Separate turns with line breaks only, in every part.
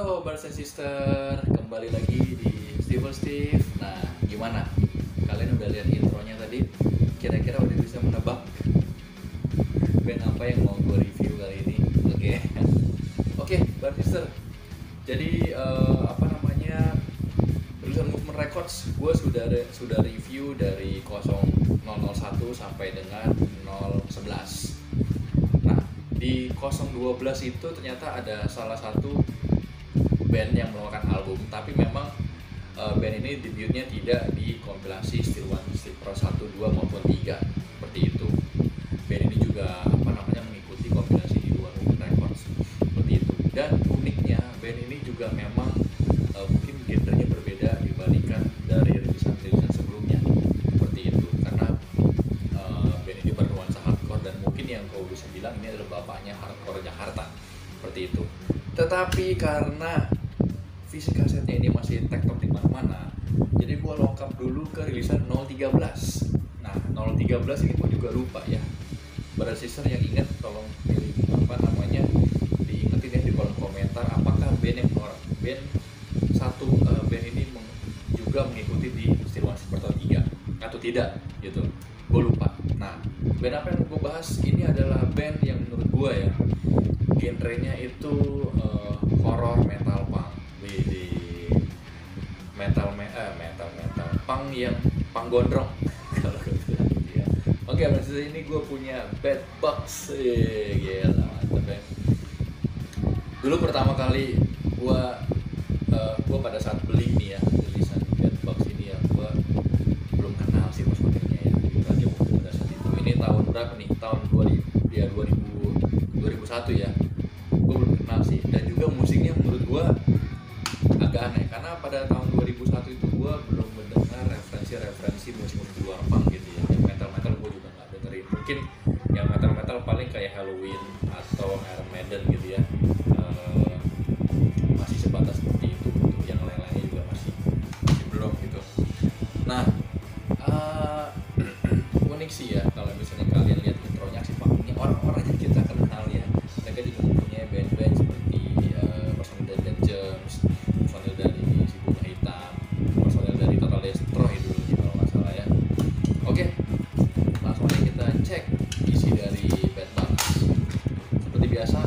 Halo brothers and sister, kembali lagi di Steve. Nah, gimana? Kalian udah lihat intronya tadi? Kira-kira udah bisa menebak band apa yang mau gue review kali ini? Oke, brothers and sister. Jadi Tulisan Movement Records, gue sudah review dari 001 sampai dengan 011. Nah, di 012 itu ternyata ada salah satu band yang mengeluarkan album, tapi memang band ini debutnya tidak di kompilasi Steel One, Steel Pro 1, 2 maupun 3 seperti itu. Band ini juga mengikuti kompilasi di luar Movement Records seperti itu. Dan uniknya band ini juga memang mungkin genrenya berbeda dibandingkan dari rilisan-rilisan sebelumnya seperti itu, karena band ini bernuansa hardcore dan mungkin yang kau bisa bilang ini adalah bapaknya hardcore Jakarta seperti itu. Tetapi karena fisik kasetnya ini masih tektok di mana-mana, jadi gua lengkap dulu ke rilisan 013. Nah, 013 ini gua juga lupa ya. Brother sister yang ingat tolong diingetin ya di kolom komentar, apakah band ini juga mengikuti di Steel One Steel Pro 3 atau tidak gitu. Gue lupa. Nah, band apa yang gue bahas ini adalah band yang menurut gue ya genrenya itu horror metal punk. Metal punk yang punk gondrong kalau gue bilang gitu ya. Oke, maksudnya ini gue punya Bed Bugs. Gila, mantep ya. Dulu pertama kali gue pada saat beli nih ya rilisan Bed Bugs ini ya, gue belum kenal sih personilnya ya, lagi pada saat itu. Ini tahun berapa nih? Tahun 2001 ya. Gue belum kenal sih, dan juga musiknya menurut gue agak aneh karena pada tahun 2001 itu gue belum mendengar referensi musik luar punk gitu ya. Yang metal gue juga nggak dengerin. Mungkin yang metal paling kayak Halloween atau Iron Maiden gitu ya. Masih sebatas seperti itu. Untuk yang lain-lainnya juga masih belum gitu. Nah, unik sih ya kalau misalnya kalian lihat intronya si punknya, orang-orang yang kita kenal ya, mereka juga mempunyai band-band seperti personil dari Dead Germs, personil dari Si Bunga Hitam, personil dari Total Destroy dulu kalau nggak salah ya. Oke, langsung aja kita cek isi dari Bed Bugs. Seperti biasa,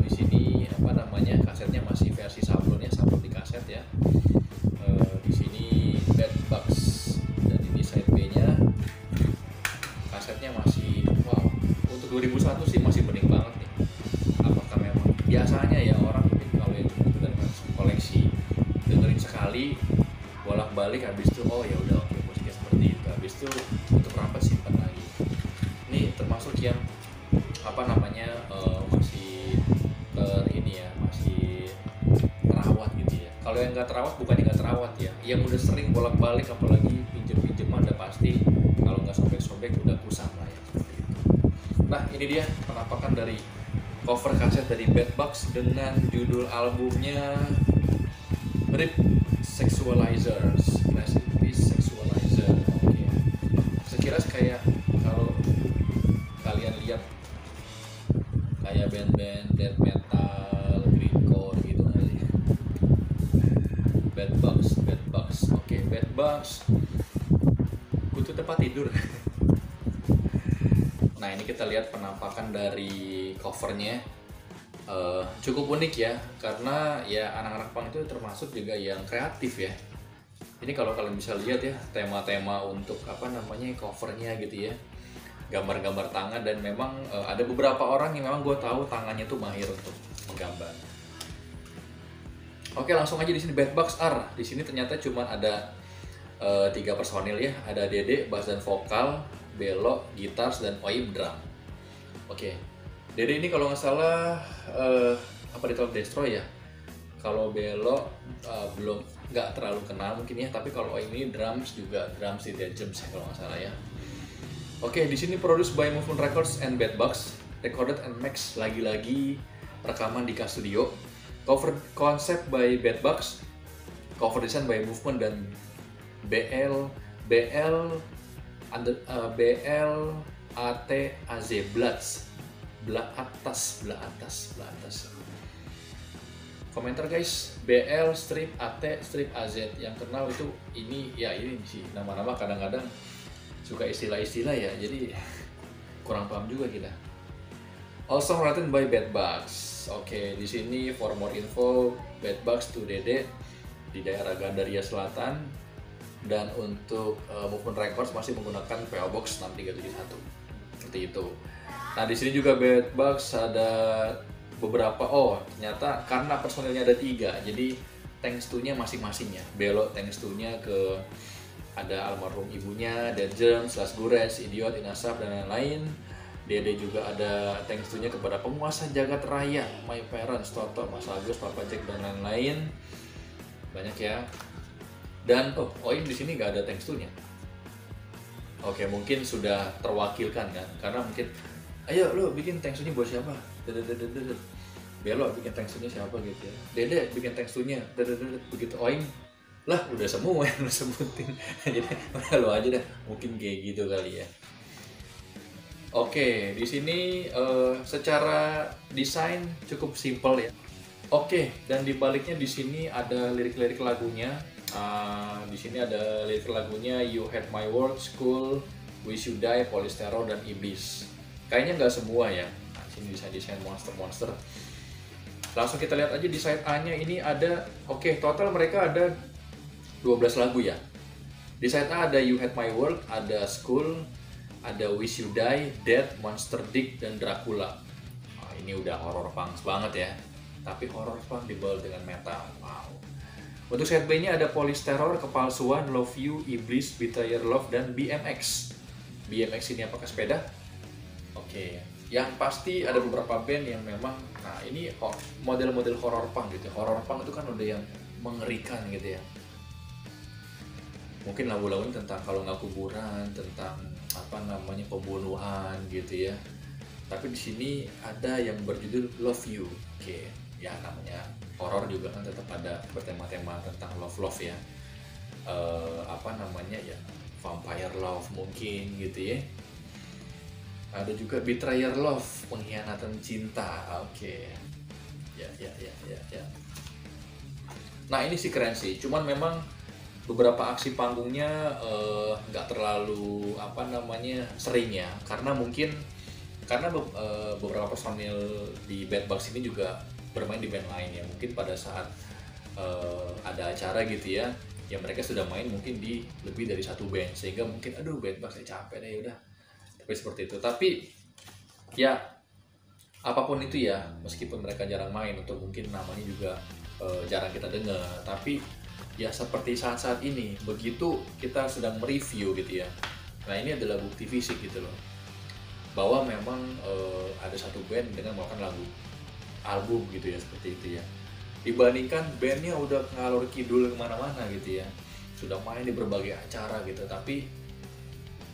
di sini kasetnya masih versi sablon di kaset ya. Di sini Bed Bugs, dan ini side B-nya. Kasetnya masih wow, untuk 2001 sih masih bening banget nih. Apakah memang biasanya ya orang kalau yang cuma koleksi dengerin sekali bolak-balik, habis itu oh ya udah oke, musiknya seperti itu, habis itu untuk rapat simpan lagi. Ini termasuk yang masih terawat gitu ya. Kalau yang nggak terawat bukannya nggak terawat ya, yang udah sering bolak-balik apalagi pinjem-pinjeman udah pasti kalau nggak sobek-sobek udah kusam lah ya, seperti itu. Nah, ini dia penampakan dari cover kaset dari Bed Bugs dengan judul albumnya Rip Sexualizers, Classic Piece Sexualizer. Oke. Sekilas kayak kalau kalian lihat kayak band-band death metal, grindcore gitu kali ya. Bed Bugs. Oke, Bed Bugs. Kutu tempat tidur. Nah, ini kita lihat penampakan dari covernya. Cukup unik ya, karena ya anak-anak punk itu termasuk juga yang kreatif ya. Ini kalau kalian bisa lihat ya, tema-tema untuk covernya gitu ya, gambar-gambar tangan, dan memang ada beberapa orang yang memang gue tahu tangannya tuh mahir untuk menggambar. Oke, langsung aja di sini Bed Bugs R. Di sini ternyata cuma ada 3 personil ya, ada Dede bass dan vokal, Belo gitar, dan Oim drum. Oke. Dede ini kalau nggak salah di Total Destroy ya. Kalau Belo belum nggak terlalu kenal mungkin ya, tapi kalau Oim ini drums di Dead Germs ya kalau nggak salah ya. Oke, di sini produced by Movement Records and Bed Bugs, recorded and mixed lagi-lagi rekaman di K Studio. Cover concept by Bed Bugs, cover design by Movement dan BL ATAZ Bloods. Belah atas. komentar guys, BL strip AT strip AZ yang kenal itu ini ya, ini sih nama-nama kadang-kadang suka istilah-istilah ya, jadi kurang paham juga kita. Also written by Bedbugs. Oke, di sini for more info, Bedbugs to Dede di daerah Gandaria Selatan, dan untuk Movement Records masih menggunakan PO Box 6371 seperti itu. Nah di sini juga Bedbugs ada beberapa, ternyata karena personilnya ada 3, jadi thanks to-nya masing-masingnya. Belok thanks to-nya ke ada almarhum ibunya, Dejem, Slas Gures, Idiot, Inasaf, dan lain-lain. Dede juga ada thanks to-nya kepada penguasa jagat raya, My Parents, Toto, Mas Agus, Papa Jack, dan lain-lain. Banyak ya. Dan Oim di sini nggak ada thanks to-nya. Oke, mungkin sudah terwakilkan kan, karena mungkin ayo lo bikin thanks to-nya buat siapa? Belok bikin thanks to-nya siapa gitu ya. Dede bikin thanks to-nya. Begitu Oim lah udah semua yang lo sebutin. Jadi lo aja dah, mungkin kayak gitu kali ya. Oke, di sini secara desain cukup simple ya. Oke, dan di baliknya di sini ada lirik-lirik lagunya. Di sini ada lirik lagunya You Had My World, School, Wish You Die, Polystyrol, dan Iblis. Kayaknya nggak semua ya. Nah, sini desain monster-monster. Langsung kita lihat aja di side A-nya ini ada, total mereka ada 12 lagu ya. Di side A ada You Had My World, ada School, ada Wish You Die, Dead, Monster Dick, dan Dracula. Nah, ini udah horror punk banget ya. Tapi horror punk dibalut dengan metal. Wow. Untuk side B-nya ada Polystyrol, Kepalsuan, Love You, Iblis, Betrayer Love, dan BMX. BMX ini apakah sepeda? Oke, yang pasti ada beberapa band yang memang, nah ini model-model horror punk gitu. Horror punk itu kan udah yang mengerikan gitu ya. Mungkin lagu-lagunya tentang kalau nggak kuburan, tentang pembunuhan gitu ya. Tapi di sini ada yang berjudul Love You. Oke, ya namanya horror juga kan tetap ada bertema-tema tentang love ya. Ya vampire love mungkin gitu ya. Ada juga Betrayer Love, pengkhianatan cinta. Oke. Ya. Nah, ini sih keren sih. Cuman memang beberapa aksi panggungnya nggak terlalu sering ya. Karena beberapa personil di Bedbugs ini juga bermain di band lain ya. Mungkin pada saat ada acara gitu ya, mereka sudah main mungkin di lebih dari satu band, sehingga mungkin Bedbugs saya capek deh udah. Tapi seperti itu. Tapi ya apapun itu ya, meskipun mereka jarang main atau mungkin namanya juga jarang kita dengar, tapi ya seperti saat-saat ini, begitu kita sedang mereview gitu ya. Nah ini adalah bukti fisik gitu loh, bahwa memang ada satu band dengan melakukan album gitu ya, seperti itu ya. Dibandingkan bandnya udah ngalor kidul kemana-mana gitu ya, sudah main di berbagai acara gitu, tapi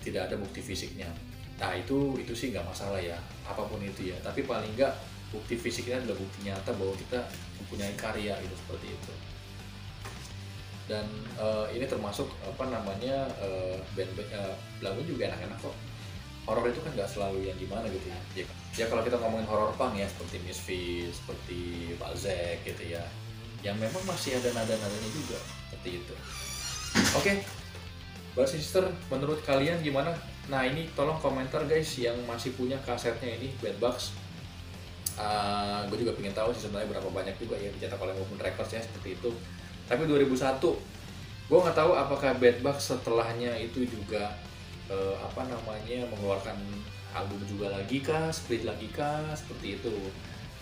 tidak ada bukti fisiknya. Nah itu sih nggak masalah ya, apapun itu ya. Tapi paling nggak bukti fisiknya adalah bukti nyata bahwa kita mempunyai karya gitu, seperti itu. Dan ini termasuk band-band lagu juga enak-enak kok. Horor itu kan nggak selalu yang gimana gitu ya. Ya kalau kita ngomongin horor punk ya, seperti Misfits, seperti Pak Zack gitu ya, yang memang masih ada nada-nadanya juga seperti itu. Oke. Brothers Sister, menurut kalian gimana? Nah ini tolong komentar guys yang masih punya kasetnya ini Bedbugs. Gue juga pengen tahu sih sebenarnya berapa banyak juga ya dicetak oleh Movement Records ya, seperti itu. Tapi 2001, gue nggak tahu apakah Bedbugs setelahnya itu juga mengeluarkan album juga lagi kah, split lagi kah, seperti itu.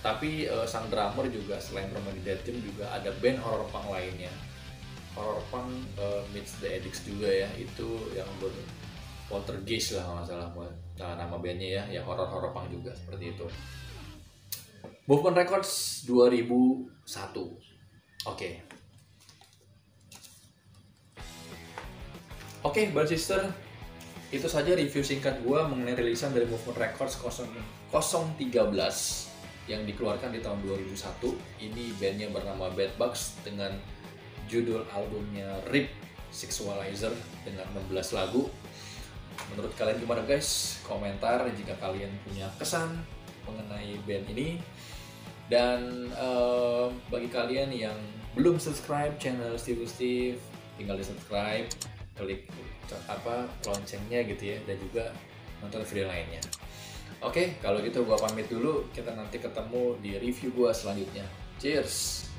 Tapi sang drummer juga selain bermain di Dead Jam juga ada band horror punk lainnya. Horror punk meets the Addicts juga ya, itu yang Poltergeist lah kalau nggak salah nama bandnya ya horror punk juga seperti itu. Movement Records 2001. Oke, Brothers Sister, itu saja review singkat gua mengenai rilisan dari Movement Records 013 yang dikeluarkan di tahun 2001. Ini bandnya bernama Bedbugs dengan judul albumnya Rip Sexualizer dengan 16 lagu. Menurut kalian gimana guys? Komentar jika kalian punya kesan mengenai band ini. Dan bagi kalian yang belum subscribe channel Steve, tinggal di subscribe, klik loncengnya gitu ya, dan juga nonton video lainnya. Oke, kalau gitu gua pamit dulu. Kita nanti ketemu di review gua selanjutnya. Cheers!